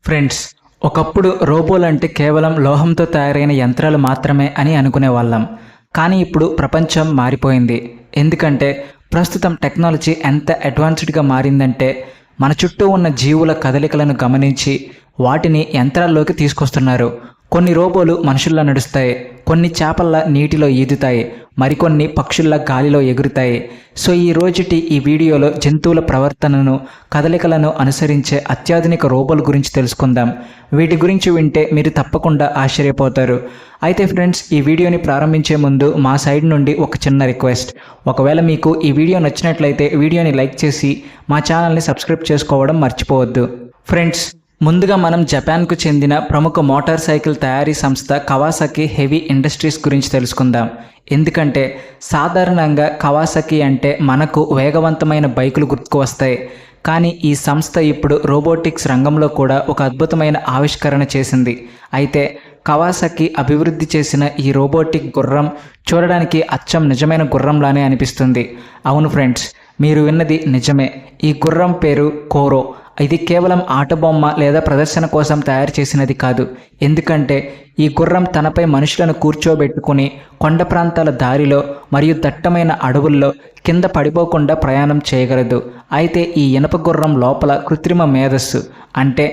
Friends, ఒకప్పుడు రోబోలంటే కేవలం లోహంతో తయారైన యంత్రాలు మాత్రమే అని అనుకునేవాళ్ళం. కానీ ఇప్పుడు ప్రపంచం మారిపోయింది. ఎందుకంటే ప్రస్తుతం టెక్నాలజీ ఎంత అడ్వాన్స్డ్గా మారిందంటే మన చుట్టూ ఉన్న జీవుల కదలికలను గమనించి వాటిని యంత్రాల్లోకి తీసుకొస్తున్నారు. కొన్ని రోబోలు మనుషుల్లా నడుస్తాయి, కొన్ని చేపల్లా నీటిలో ఈదుతాయి, మరికొన్ని పక్షుల్లా గాలిలో ఎగురుతాయి. సో ఈ రోజుటి ఈ వీడియోలో జంతువుల ప్రవర్తనను, కదలికలను అనుసరించే అత్యాధునిక రోబోల గురించి తెలుసుకుందాం. వీటి గురించి వింటే మీరు తప్పకుండా ఆశ్చర్యపోతారు. అయితే ఫ్రెండ్స్, ఈ వీడియోని ప్రారంభించే ముందు మా సైడ్ నుండి ఒక చిన్న రిక్వెస్ట్. ఒకవేళ మీకు ఈ వీడియో నచ్చినట్లయితే వీడియోని లైక్ చేసి మా ఛానల్ని సబ్స్క్రైబ్ చేసుకోవడం మర్చిపోవద్దు. ఫ్రెండ్స్, ముందుగా మనం జపాన్కు చెందిన ప్రముఖ మోటార్ సైకిల్ తయారీ సంస్థ కవాసాకి హెవీ ఇండస్ట్రీస్ గురించి తెలుసుకుందాం. ఎందుకంటే సాధారణంగా కవాసాకి అంటే మనకు వేగవంతమైన బైకులు గుర్తుకు వస్తాయి. కానీ ఈ సంస్థ ఇప్పుడు రోబోటిక్స్ రంగంలో కూడా ఒక అద్భుతమైన ఆవిష్కరణ చేసింది. అయితే కవాసాకి అభివృద్ధి చేసిన ఈ రోబోటిక్ గుర్రం చూడడానికి అచ్చం నిజమైన గుర్రంలానే అనిపిస్తుంది. అవును ఫ్రెండ్స్, మీరు విన్నది నిజమే. ఈ గుర్రం పేరు కోరో. ఇది కేవలం ఆట బొమ్మ లేదా ప్రదర్శన కోసం తయారు చేసినది కాదు. ఎందుకంటే ఈ గుర్రం తనపై మనుషులను కూర్చోబెట్టుకుని కొండ ప్రాంతాల దారిలో మరియు దట్టమైన అడవుల్లో కింద పడిపోకుండా ప్రయాణం చేయగలదు. అయితే ఈ ఇనప గుర్రం లోపల కృత్రిమ మేధస్సు అంటే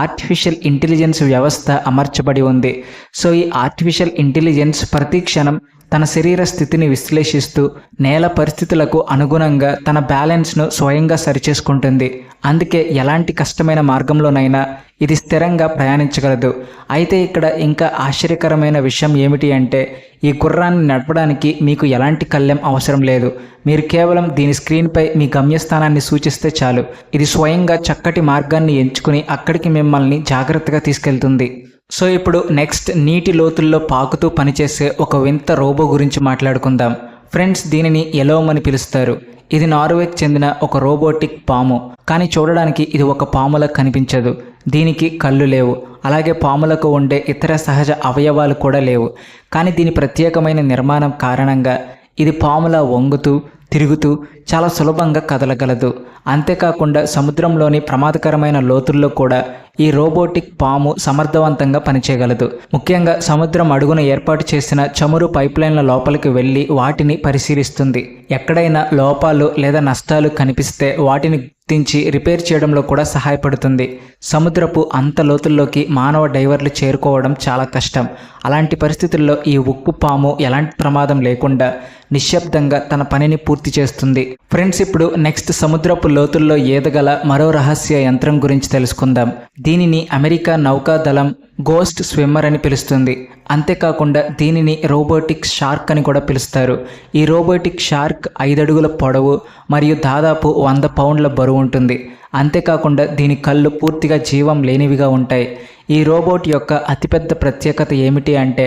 ఆర్టిఫిషియల్ ఇంటెలిజెన్స్ వ్యవస్థ అమర్చబడి ఉంది. సో ఈ ఆర్టిఫిషియల్ ఇంటెలిజెన్స్ ప్రతి క్షణం తన శరీర స్థితిని విశ్లేషిస్తూ నేల పరిస్థితులకు అనుగుణంగా తన బ్యాలెన్స్ను స్వయంగా సరిచేసుకుంటుంది. అందుకే ఎలాంటి కష్టమైన మార్గంలోనైనా ఇది స్థిరంగా ప్రయాణించగలదు. అయితే ఇక్కడ ఇంకా ఆశ్చర్యకరమైన విషయం ఏమిటి అంటే ఈ గుర్రాన్ని నడపడానికి మీకు ఎలాంటి కళ్ళెం అవసరం లేదు. మీరు కేవలం దీని స్క్రీన్పై మీ గమ్యస్థానాన్ని సూచిస్తే చాలు. ఇది స్వయంగా చక్కటి మార్గాన్ని ఎంచుకుని అక్కడికి మిమ్మల్ని జాగ్రత్తగా తీసుకెళ్తుంది. సో ఇప్పుడు నెక్స్ట్ నీటి లోతుల్లో పాకుతూ పనిచేసే ఒక వింత రోబో గురించి మాట్లాడుకుందాం. ఫ్రెండ్స్, దీనిని ఎలోమ్ అని పిలుస్తారు. ఇది నార్వేకి చెందిన ఒక రోబోటిక్ పాము. కానీ చూడడానికి ఇది ఒక పాములా కనిపించదు. దీనికి కళ్ళు లేవు, అలాగే పాములకు ఉండే ఇతర సహజ అవయవాలు కూడా లేవు. కానీ దీని ప్రత్యేకమైన నిర్మాణం కారణంగా ఇది పాములా వంగుతూ తిరుగుతూ చాలా సులభంగా కదలగలదు. అంతేకాకుండా సముద్రంలోని ప్రమాదకరమైన లోతుల్లో కూడా ఈ రోబోటిక్ పాము సమర్థవంతంగా పనిచేయగలదు. ముఖ్యంగా సముద్రం అడుగున ఏర్పాటు చేసిన చమురు పైప్లైన్ల లోపలికి వెళ్ళి వాటిని పరిశీలిస్తుంది. ఎక్కడైనా లోపాలు లేదా నష్టాలు కనిపిస్తే వాటిని గుర్తించి రిపేర్ చేయడంలో కూడా సహాయపడుతుంది. సముద్రపు అంత లోతుల్లోకి మానవ డైవర్లు చేరుకోవడం చాలా కష్టం. అలాంటి పరిస్థితుల్లో ఈ ఉక్కు పాము ఎలాంటి ప్రమాదం లేకుండా నిశ్శబ్దంగా తన పనిని పూర్తి చేస్తుంది. ఫ్రెండ్స్, ఇప్పుడు నెక్స్ట్ సముద్రపు లోతుల్లో ఈదగల మరో రహస్య యంత్రం గురించి తెలుసుకుందాం. దీనిని అమెరికా నౌకాదళం గోస్ట్ స్విమ్మర్ అని పిలుస్తుంది. అంతేకాకుండా దీనిని రోబోటిక్ షార్క్ అని కూడా పిలుస్తారు. ఈ రోబోటిక్ షార్క్ 5 అడుగుల పొడవు మరియు దాదాపు 100 పౌండ్ల బరువు ఉంటుంది. అంతేకాకుండా దీని కళ్ళు పూర్తిగా జీవం లేనివిగా ఉంటాయి. ఈ రోబోట్ యొక్క అతిపెద్ద ప్రత్యేకత ఏమిటి అంటే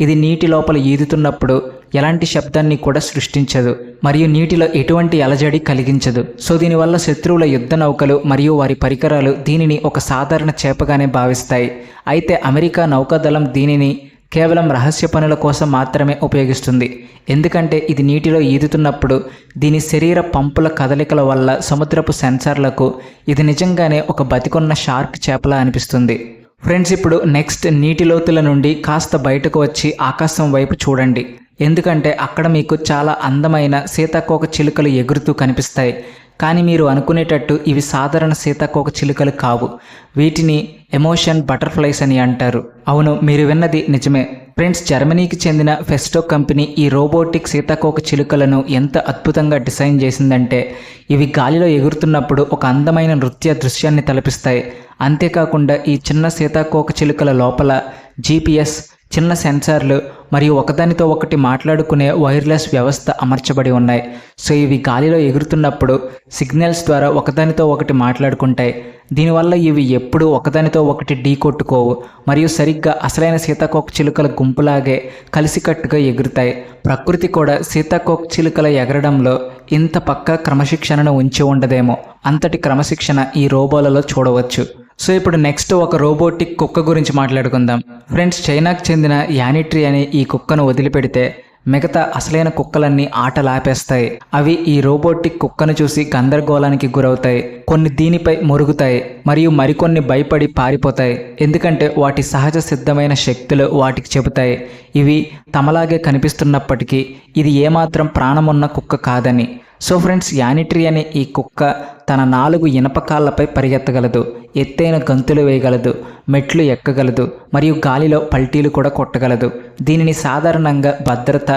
ఇది నీటి లోపల ఈదుతున్నప్పుడు ఎలాంటి శబ్దాన్ని కూడా సృష్టించదు మరియు నీటిలో ఎటువంటి అలజడి కలిగించదు. సో దీనివల్ల శత్రువుల యుద్ధ నౌకలు మరియు వారి పరికరాలు దీనిని ఒక సాధారణ చేపగానే భావిస్తాయి. అయితే అమెరికా నౌకాదళం దీనిని కేవలం రహస్య పనుల కోసం మాత్రమే ఉపయోగిస్తుంది. ఎందుకంటే ఇది నీటిలో ఈదుతున్నప్పుడు దీని శరీర పంపుల కదలికల వల్ల సముద్రపు సెన్సార్లకు ఇది నిజంగానే ఒక బతికున్న షార్క్ చేపలా అనిపిస్తుంది. ఫ్రెండ్స్, ఇప్పుడు నెక్స్ట్ నీటి లోతుల నుండి కాస్త బయటకు వచ్చి ఆకాశం వైపు చూడండి. ఎందుకంటే అక్కడ మీకు చాలా అందమైన సీతాకోక చిలుకలు ఎగురుతూ కనిపిస్తాయి. కానీ మీరు అనుకునేటట్టు ఇవి సాధారణ సీతాకోక చిలుకలు కావు. వీటిని ఎమోషన్ బటర్ఫ్లైస్ అని అంటారు. అవును, మీరు విన్నది నిజమే. ఫ్రెండ్స్, జర్మనీకి చెందిన ఫెస్టో కంపెనీ ఈ రోబోటిక్ సీతాకోక చిలుకలను ఎంత అద్భుతంగా డిజైన్ చేసిందంటే ఇవి గాలిలో ఎగురుతున్నప్పుడు ఒక అందమైన నృత్య దృశ్యాన్ని తలపిస్తాయి. అంతేకాకుండా ఈ చిన్న సీతాకోక చిలుకల లోపల GPS, చిన్న సెన్సార్లు మరియు ఒకదానితో ఒకటి మాట్లాడుకునే వైర్లెస్ వ్యవస్థ అమర్చబడి ఉన్నాయి. సో ఇవి గాలిలో ఎగురుతున్నప్పుడు సిగ్నల్స్ ద్వారా ఒకదానితో ఒకటి మాట్లాడుకుంటాయి. దీనివల్ల ఇవి ఎప్పుడూ ఒకదానితో ఒకటి ఢీకొట్టుకోవు మరియు సరిగ్గా అసలైన సీతాకోక చిలుకల గుంపులాగే కలిసికట్టుగా ఎగురుతాయి. ప్రకృతి కూడా సీతాకోక చిలుకల ఎగరడంలో ఇంత పక్కా క్రమశిక్షణను ఉంచి ఉండదేమో. అంతటి క్రమశిక్షణ ఈ రోబోలలో చూడవచ్చు. సో ఇప్పుడు నెక్స్ట్ ఒక రోబోటిక్ కుక్క గురించి మాట్లాడుకుందాం. ఫ్రెండ్స్, చైనాకు చెందిన యానిట్రీ అనే ఈ కుక్కను వదిలిపెడితే మిగతా అసలైన కుక్కలన్నీ ఆటలాపేస్తాయి. అవి ఈ రోబోటిక్ కుక్కను చూసి గందరగోళానికి గురవుతాయి, కొన్ని దీనిపై మొరుగుతాయి మరియు మరికొన్ని భయపడి పారిపోతాయి. ఎందుకంటే వాటి సహజ సిద్ధమైన శక్తులు వాటికి చెబుతాయి ఇవి తమలాగే కనిపిస్తున్నప్పటికీ ఇది ఏమాత్రం ప్రాణమున్న కుక్క కాదని. సో ఫ్రెండ్స్, యానిట్రీ అనే ఈ కుక్క తన 4 ఇనప కాళ్ళపై పరిగెత్తగలదు, ఎత్తైన గంతులు వేయగలదు, మెట్లు ఎక్కగలదు మరియు గాలిలో పల్టీలు కూడా కొట్టగలదు. దీనిని సాధారణంగా భద్రత,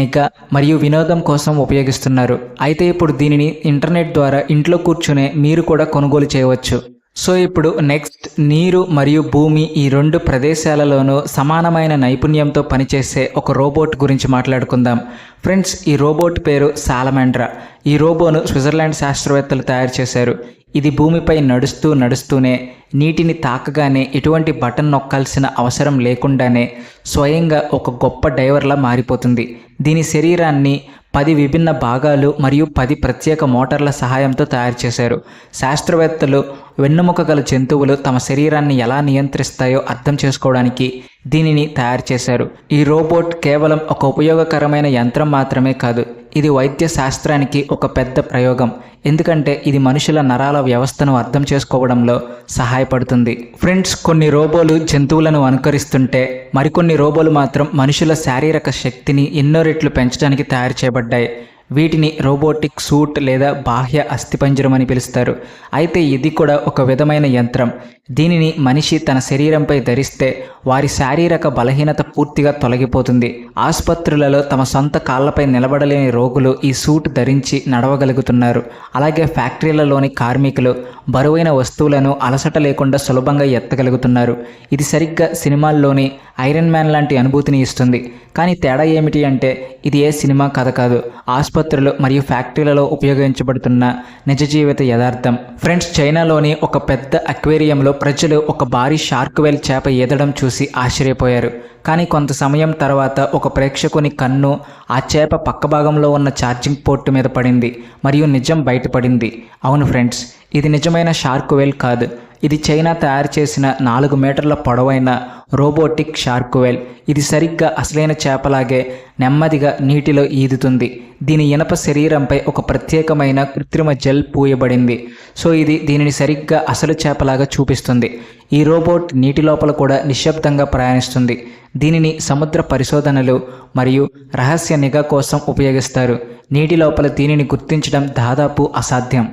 నిఘా మరియు వినోదం కోసం ఉపయోగిస్తున్నారు. అయితే ఇప్పుడు దీనిని ఇంటర్నెట్ ద్వారా ఇంట్లో కూర్చునే మీరు కూడా కొనుగోలు చేయవచ్చు. సో ఇప్పుడు నెక్స్ట్, నీరు మరియు భూమి ఈ 2 ప్రదేశాలలోనూ సమానమైన నైపుణ్యంతో పనిచేసే ఒక రోబోట్ గురించి మాట్లాడుకుందాం. ఫ్రెండ్స్, ఈ రోబోట్ పేరు సాలమాండ్రా. ఈ రోబోను స్విట్జర్లాండ్ శాస్త్రవేత్తలు తయారు చేశారు. ఇది భూమిపై నడుస్తూనే నీటిని తాకగానే ఎటువంటి బటన్ నొక్కాల్సిన అవసరం లేకుండానే స్వయంగా ఒక గొప్ప డైవర్లా మారిపోతుంది. దీని శరీరాన్ని 10 విభిన్న భాగాలు మరియు 10 ప్రత్యేక మోటార్ల సహాయంతో తయారు చేశారు. శాస్త్రవేత్తలు వెన్నుముక గల జంతువులు తమ శరీరాన్ని ఎలా నియంత్రిస్తాయో అర్థం చేసుకోవడానికి దీనిని తయారు చేశారు. ఈ రోబోట్ కేవలం ఒక ఉపయోగకరమైన యంత్రం మాత్రమే కాదు, ఇది వైద్య శాస్త్రానికి ఒక పెద్ద ప్రయోగం. ఎందుకంటే ఇది మనుషుల నరాల వ్యవస్థను అర్థం చేసుకోవడంలో సహాయపడుతుంది. ఫ్రెండ్స్, కొన్ని రోబోలు జంతువులను అనుకరిస్తుంటే మరికొన్ని రోబోలు మాత్రం మనుషుల శారీరక శక్తిని ఎన్నో రెట్లు పెంచడానికి తయారు చేయబడ్డాయి. వీటిని రోబోటిక్ సూట్ లేదా బాహ్య అస్థిపంజరం అని పిలుస్తారు. అయితే ఇది కూడా ఒక విధమైన యంత్రం. దీనిని మనిషి తన శరీరంపై ధరిస్తే వారి శారీరక బలహీనత పూర్తిగా తొలగిపోతుంది. ఆసుపత్రులలో తమ సొంత కాళ్లపై నిలబడలేని రోగులు ఈ సూట్ ధరించి నడవగలుగుతున్నారు. అలాగే ఫ్యాక్టరీలలోని కార్మికులు బరువైన వస్తువులను అలసట లేకుండా సులభంగా ఎత్తగలుగుతున్నారు. ఇది సరిగ్గా సినిమాల్లోని ఐరన్ మ్యాన్ లాంటి అనుభూతిని ఇస్తుంది. కానీ తేడా ఏమిటి అంటే ఇది ఏ సినిమా కథ కాదు, ఆసుపత్రులు మరియు ఫ్యాక్టరీలలో ఉపయోగించబడుతున్న నిజ జీవిత యథార్థం. ఫ్రెండ్స్, చైనాలోని ఒక పెద్ద అక్వేరియంలో ప్రజలు ఒక భారీ షార్క్ వేల్ చేప ఈదడం చూసి ఆశ్చర్యపోయారు. కానీ కొంత సమయం తర్వాత ఒక ప్రేక్షకుని కన్ను ఆ చేప పక్క భాగంలో ఉన్న ఛార్జింగ్ పోర్టు మీద పడింది మరియు నిజం బయటపడింది. అవును ఫ్రెండ్స్, ఇది నిజమైన షార్క్ వేల్ కాదు, ఇది చైనా తయారు చేసిన 4 మీటర్ల పొడవైన రోబోటిక్ షార్క్ వేల్. ఇది సరిగ్గా అసలైన చేపలాగే నెమ్మదిగా నీటిలో ఈదుతుంది. దీని ఇనప శరీరంపై ఒక ప్రత్యేకమైన కృత్రిమ జెల్ పూయబడింది. సో ఇది దీనిని సరిగ్గా అసలు చేపలాగా చూపిస్తుంది. ఈ రోబోట్ నీటి లోపల కూడా నిశ్శబ్దంగా ప్రయాణిస్తుంది. దీనిని సముద్ర పరిశోధనలు మరియు రహస్య నిఘా కోసం ఉపయోగిస్తారు. నీటి లోపల దీనిని గుర్తించడం దాదాపు అసాధ్యం.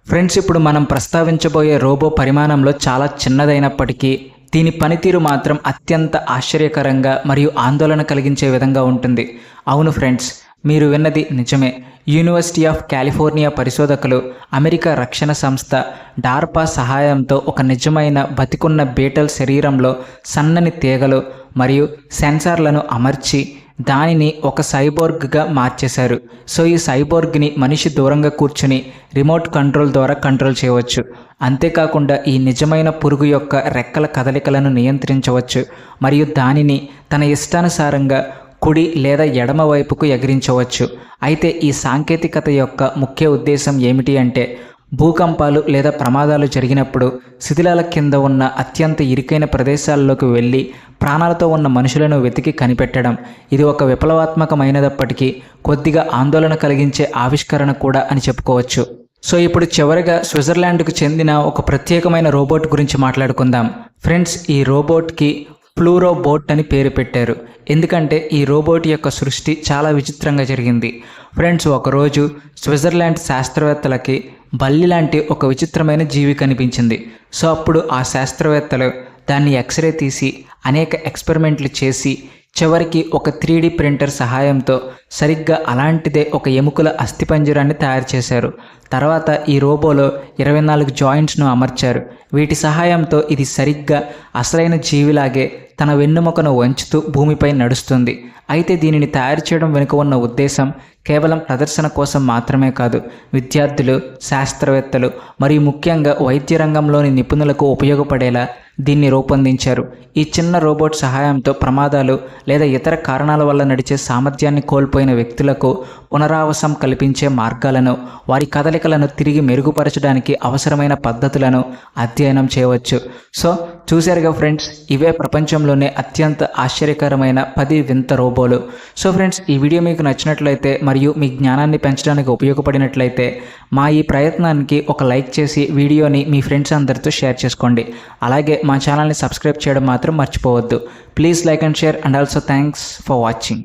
ఫ్రెండ్స్, ఇప్పుడు మనం ప్రస్తావించబోయే రోబో పరిమాణంలో చాలా చిన్నదైనప్పటికీ దీని పనితీరు మాత్రం అత్యంత ఆశ్చర్యకరంగా మరియు ఆందోళన కలిగించే విధంగా ఉంటుంది. అవును ఫ్రెండ్స్, మీరు విన్నది నిజమే. యూనివర్సిటీ ఆఫ్ కాలిఫోర్నియా పరిశోధకులు అమెరికా రక్షణ సంస్థ డార్పా సహాయంతో ఒక నిజమైన బతికున్న బీటల్ శరీరంలో సన్నని తీగలు మరియు సెన్సార్లను అమర్చి దానిని ఒక సైబోర్గ్గా మార్చేశారు. సో ఈ సైబోర్గ్ని మనిషి దూరంగా కూర్చుని రిమోట్ కంట్రోల్ ద్వారా కంట్రోల్ చేయవచ్చు. అంతేకాకుండా ఈ నిజమైన పురుగు యొక్క రెక్కల కదలికలను నియంత్రించవచ్చు మరియు దానిని తన ఇష్టానుసారంగా కుడి లేదా ఎడమ వైపుకు ఎగిరించవచ్చు. అయితే ఈ సాంకేతికత యొక్క ముఖ్య ఉద్దేశం ఏమిటి అంటే భూకంపాలు లేదా ప్రమాదాలు జరిగినప్పుడు శిథిలాల కింద ఉన్న అత్యంత ఇరుకైన ప్రదేశాల్లోకి వెళ్ళి ప్రాణాలతో ఉన్న మనుషులను వెతికి కనిపెట్టడం. ఇది ఒక విప్లవాత్మకమైనప్పటికీ కొద్దిగా ఆందోళన కలిగించే ఆవిష్కరణ కూడా అని చెప్పుకోవచ్చు. సో ఇప్పుడు చివరిగా స్విట్జర్లాండ్కు చెందిన ఒక ప్రత్యేకమైన రోబోట్ గురించి మాట్లాడుకుందాం. ఫ్రెండ్స్, ఈ రోబోట్కి ఫ్లూరోబోట్ అని పేరు పెట్టారు. ఎందుకంటే ఈ రోబోట్ యొక్క సృష్టి చాలా విచిత్రంగా జరిగింది. ఫ్రెండ్స్, ఒకరోజు స్విట్జర్లాండ్ శాస్త్రవేత్తలకి బల్లి లాంటి ఒక విచిత్రమైన జీవి కనిపించింది. సో అప్పుడు ఆ శాస్త్రవేత్తలు దాన్ని ఎక్స్రే తీసి అనేక ఎక్స్పెరిమెంట్లు చేసి చివరికి ఒక 3D ప్రింటర్ సహాయంతో సరిగ్గా అలాంటిదే ఒక ఎముకల అస్థిపంజరాన్ని తయారు చేశారు. తర్వాత ఈ రోబోలో 24 జాయింట్స్ను అమర్చారు. వీటి సహాయంతో ఇది సరిగ్గా అసలైన జీవిలాగే తన వెన్నుముకను వంచుతూ భూమిపై నడుస్తుంది. అయితే దీనిని తయారు చేయడం వెనుక ఉన్న ఉద్దేశం కేవలం ప్రదర్శన కోసం మాత్రమే కాదు, విద్యార్థులు, శాస్త్రవేత్తలు మరియు ముఖ్యంగా వైద్య రంగంలోని నిపుణులకు ఉపయోగపడేలా దీన్ని రూపొందించారు. ఈ చిన్న రోబోట్ సహాయంతో ప్రమాదాలు లేదా ఇతర కారణాల వల్ల నడిచే సామర్థ్యాన్ని కోల్పోయిన వ్యక్తులకు పునరావాసం కల్పించే మార్గాలను, వారి కదలికలను తిరిగి మెరుగుపరచడానికి అవసరమైన పద్ధతులను అధ్యయనం చేయవచ్చు. సో చూశారుగా ఫ్రెండ్స్, ఇవే ప్రపంచంలో ప్రపంచంలోనే అత్యంత ఆశ్చర్యకరమైన 10 వింత రోబోలు. సో ఫ్రెండ్స్, ఈ వీడియో మీకు నచ్చినట్లయితే మరియు మీ జ్ఞానాన్ని పెంచడానికి ఉపయోగపడినట్లయితే మా ఈ ప్రయత్నానికి ఒక లైక్ చేసి వీడియోని మీ ఫ్రెండ్స్ అందరితో షేర్ చేసుకోండి. అలాగే మా ఛానల్ని సబ్స్క్రైబ్ చేయడం మాత్రం మర్చిపోవద్దు. Please like and share, and also thanks for watching.